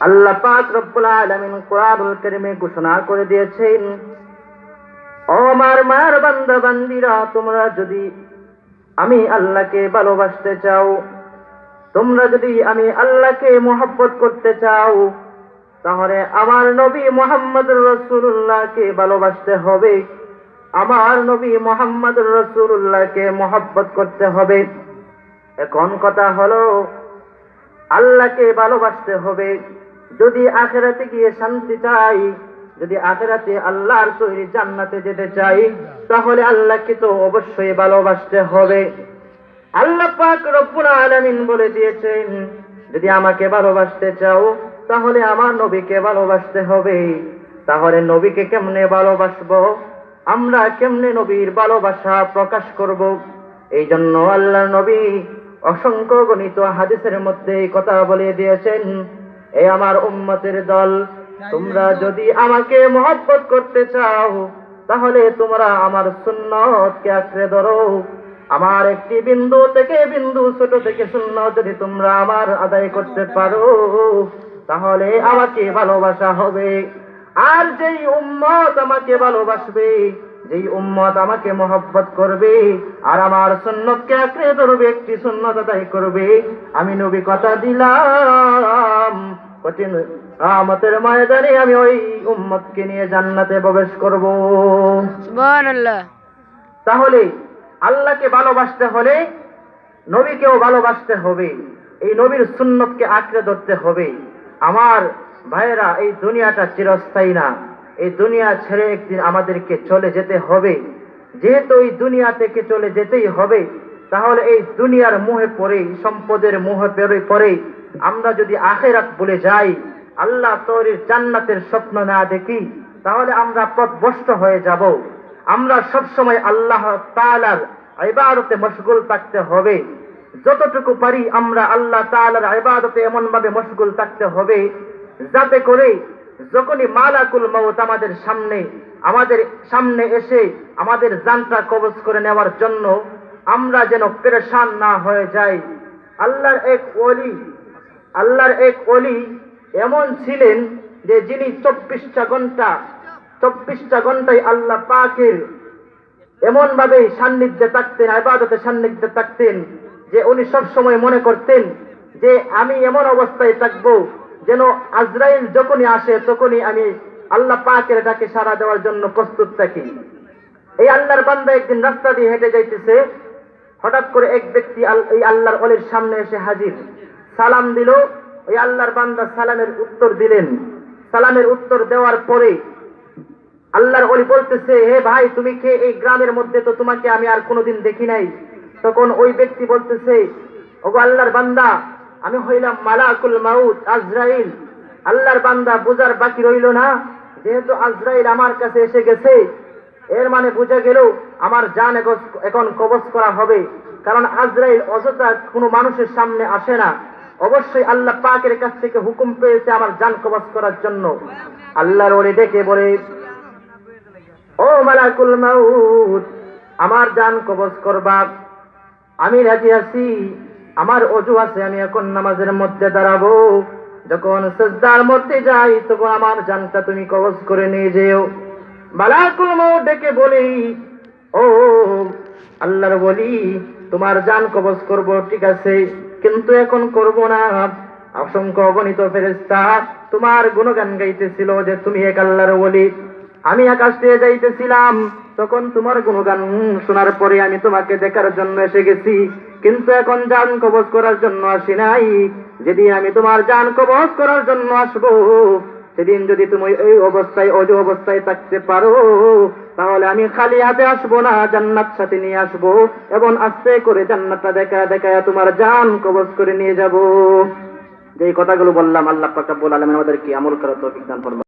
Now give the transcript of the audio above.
আল্লাহ পাক রব্বুল আলামিন কোরআনুল কারীমে ঘোষণা করে দিয়েছেন, ও আমার মার বান্দা বান্দীরা, তোমরা যদি আমি আল্লাহকে ভালোবাসতে চাও, তোমরা যদি আমি আল্লাহকে মহব্বত করতে চাও, তাহলে আমার নবী মুহাম্মদুর রাসূলুল্লাহকে ভালোবাসতে হবে, আমার নবী মুহাম্মদুর রাসূলুল্লাহকে মহব্বত করতে হবে। এখন কথা হলো, আল্লাহকে ভালোবাসতে হবে। যদি আখিরাতে গিয়ে শান্তি চাই, যদি আখিরাতে আল্লাহর তৈরি জান্নাতে যেতে চাই, তাহলে আল্লাহকে তো অবশ্যই ভালোবাসতে হবে। আল্লাহ পাক রব্বুল আলামিন বলে দিয়েছেন, যদি আমাকে ভালোবাসতে চাও তাহলে আমার নবীকে ভালোবাসতে হবে। তাহলে নবীকে কেমনে ভালোবাসবো, আমরা কেমনে নবীর ভালোবাসা প্রকাশ করব? এই জন্য আল্লাহর নবী অসংখ্য গণিত হাদিসের মধ্যে এই কথা বলে দিয়েছেন, এই আমার উম্মতের দল, তোমরা যদি আমাকে মহব্বত করতে চাও তাহলে তোমরা আমার সুন্নতকে আঁকড়ে ধরো। আমার একটি বিন্দু থেকে বিন্দু, ছোট থেকে সুন্নত যদি তোমরা আমার আদায় করতে পারো তাহলে আমাকে ভালোবাসা হবে। আর যেই উম্মত আমাকে ভালোবাসবে, যেই উম্মত আমাকে মহব্বত করবে আর আমার সুন্নতকে আঁকড়ে ধরবে, একটি সুন্নত আদায় করবে, আমি নবী কথা দিলাম কঠিন কিয়ামতের ময়দানে আমি ওই উম্মতকে নিয়ে জান্নাতে প্রবেশ করব। সুবহানাল্লাহ। তাহলে আল্লাহকে ভালোবাসতে হলে নবীকেও ভালোবাসতে হবে, এই নবীর সুন্নতকে আঁকড়ে ধরতে হবে। আমার ভাইয়েরা, এই দুনিয়াটা চিরস্থায়ী না, এই দুনিয়া ছেড়ে একদিন আমাদেরকে চলে যেতে হবে। যেহেতু এই দুনিয়া থেকে চলে যেতেই হবে, তাহলে এই দুনিয়ার মোহে পড়ে, সম্পদের মোহে পড়ে আমরা যদি আখিরাত ভুলে যাই, আল্লাহ তৈরির জান্নাতের স্বপ্ন না দেখি, তাহলে আমরা পথভ্রষ্ট হয়ে যাব। আমরা সবসময় আল্লাহ তাআলার ইবাদতে মশগুল থাকতে হবে। যতটুকু পারি আমরা আল্লাহ তাআলার ইবাদতে এমন ভাবে মশগুল থাকতে হবে যাতে করে যখনই মালাকুল মউত আমাদের সামনে এসে আমাদের জানটা কবজ করে নেওয়ার জন্য আমরা যেন পেরেশান না হয়ে যাই। আল্লাহর এক ওলি এমন ছিলেন যে যিনি 24টা ঘন্টায় আল্লাহ পাকের এমন ভাবে সান্নিধ্যে থাকতেন, ইবাদতে সান্নিধ্যে থাকতেন, যে উনি সব সময় মনে করতেন যে আমি এমন অবস্থায় থাকবো যেন আজরাইল যখনই আসে তখনই আমি আল্লাহ পাকের ডাকে সাড়া দেওয়ার জন্য প্রস্তুত থাকি। এই আল্লাহর বান্দা একদিন রাস্তা দিয়ে হেঁটে যাইতেছে, হঠাৎ করে এক ব্যক্তি এই আল্লাহর ওলির সামনে এসে হাজির, সালাম দিল। ওই আল্লাহর বান্দা সালামের উত্তর দিলেন। সালামের উত্তর দেওয়ার পরে আল্লাহর ওলি বলতেছে, হে ভাই, তুমি কে? এই গ্রামের মধ্যে তো তোমাকে আমি আর কোনোদিন দেখি নাই। তখন ওই ব্যক্তি বলতেছে, ওগো আল্লাহর বান্দা, আমি হইলাম মালাকুল মাউত, আজরাইল। আল্লাহর বান্দা বুঝার বাকি রইল না, যেহেতু আজরাইল আমার কাছে এসে গেছে, এর মানে বুঝা গেল আমার জান এখন কবজ করা হবে। কারণ আজরাইল অযথা কোনো মানুষের সামনে আসে না, অবশ্যই আল্লাহ পাকের কাছ থেকে হুকুম পেয়েছে আমার জান কবজ করার জন্য। আল্লাহর ওলি ডেকে বলে, ও মালাকুল মাউত, আমার জান কবজ করবা, আমি রাজি আছি, আমার ওযু আছে, আমি এখন নামাজের মধ্যে দাঁড়াবো, যখন সিজদার মধ্যে যাই তখন আমার জানটা তুমি কবজ করে নিয়ে যেও। মালাকুল মাউত ডেকে বলে, ও আল্লাহর ওলি, তোমার জান কবজ করব, ঠিক আছে, কিন্তু এখন করব না। অসংখ্য অগণিত ফেরেশতা তোমার গুণগান গাইতেছিল যে তুমি এক আল্লাহর ওলি। আমি আকাশ দিয়ে যাইতেছিলাম, তখন তোমার গুণগান শোনার পরে আমি তোমাকে দেখার জন্য এসে গেছি, কিন্তু এখন জান কবজ করার জন্য আসি নাই। যেদিন আমি তোমার জান কবজ করার জন্য আসবো, সেদিন যদি তুমি এই অবস্থায়, ওযু অবস্থায় থাকতে পারো, তাহলে আমি খালি হাতে আসবো না, জান্নাত সাথে নিয়ে আসবো এবং আস্তে করে জান্নাতটা দেখায়া তোমার জান কবজ করে নিয়ে যাব। যে কথাগুলো বললাম, আল্লাহ পাক রব্বুল আলামিন আমাদেরকে আমল করার তৌফিক দান করুন।